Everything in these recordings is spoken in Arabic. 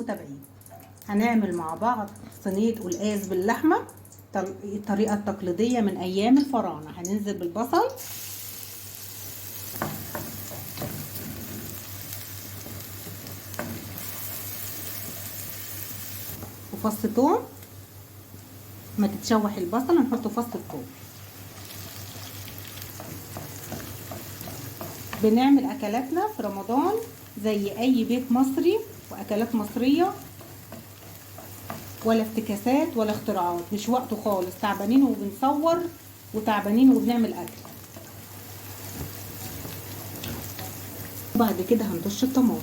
متابعين، هنعمل مع بعض صينية قلقاس باللحمة الطريقة التقليدية من أيام الفراعنة. هننزل بالبصل وفص ثوم. ما تتشوح البصل هنحط فص الثوم. بنعمل أكلاتنا في رمضان زي أي بيت مصري، وأكلات مصرية، ولا افتكاسات ولا اختراعات. مش وقته خالص، تعبانين وبنصور وتعبانين وبنعمل أكل. بعد كده هنرش الطماطم،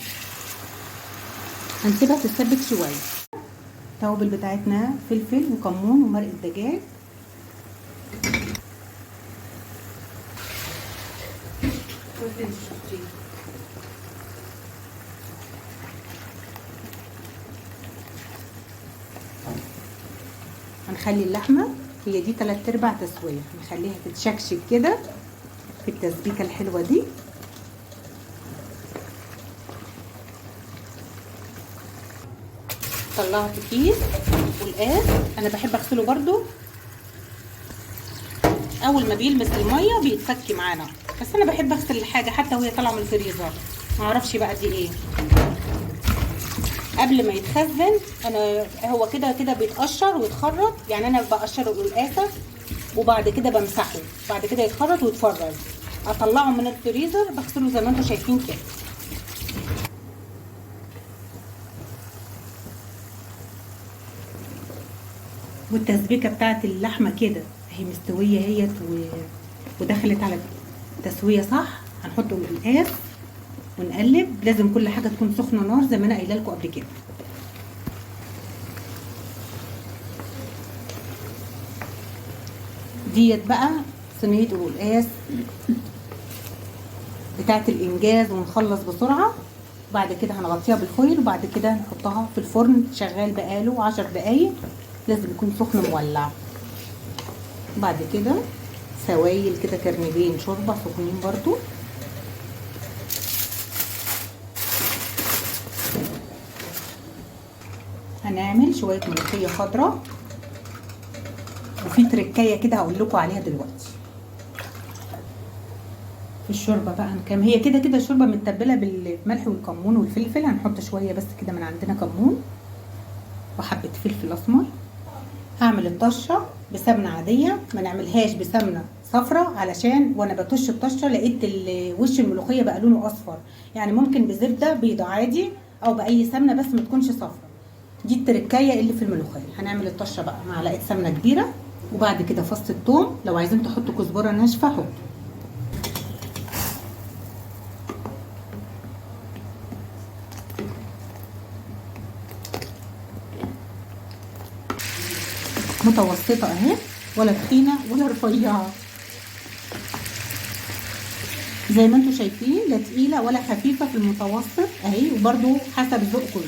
هنسيبها تتسبك شوية. التوابل بتاعتنا فلفل وكمون ومرق الدجاج. هنخلي اللحمه هي دي 3/4 تسويه، نخليها تتشكشك كده في التسبيكه الحلوه دي. طلعت كيس قلقاس، انا بحب اغسله برضو اول ما بيلمس الميه بيتفك معانا، بس انا بحب اغسل الحاجه حتى وهي طالعه من الفريزر. معرفش بقى دي ايه. قبل ما يتخزن انا هو كده كده بيتقشر ويتخرط، يعني انا بقشر القلقاسه وبعد كده بمسحه، بعد كده يتخرط ويتفرز. اطلعه من الفريزر بغسله زي ما انتم شايفين كده. والتسبيكه بتاعت اللحمه كده اهي مستويه اهيت ودخلت على تسويه صح. هنحط القلقاس ونقلب. لازم كل حاجه تكون سخنه نار زي ما انا قايله لكم قبل كده. ديت بقى صينيه القلقاس بتاعت الانجاز، ونخلص بسرعه. بعد كده هنغطيها بالفويل وبعد كده نحطها في الفرن شغال بقاله 10 دقايق. لازم يكون سخن مولع. بعد كده سوايل كده كرنبين شوربه سخنين برضو. هنعمل شويه ملوخيه خضراء، وفي تركايه كده هقول لكم عليها دلوقتي. في الشوربه بقى هي كده كده الشوربه متبله بالملح والكمون والفلفل. هنحط شويه بس كده من عندنا كمون وحبه فلفل اسمر. هعمل الطشه بسمنه عاديه، ما نعملهاش بسمنه صفرة، علشان وانا بطش الطشه لقيت وش الملوخيه بقى لونه اصفر. يعني ممكن بزبده بيضه عادي او باي سمنه بس ما تكونش صفرة. دي التركايه اللي في الملوخيه. هنعمل الطشه بقى معلقه سمنه كبيره، وبعد كده فص الثوم. لو عايزين تحطوا كزبره ناشفه حطوا. متوسطه اهي، ولا تخينه ولا رفيعه، زي ما انتم شايفين، لا تقيله ولا خفيفه، في المتوسط اهي. وبرده حسب ذوقكم.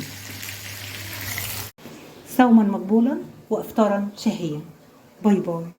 صوما مقبولا وافطارا شهيا. باي باي.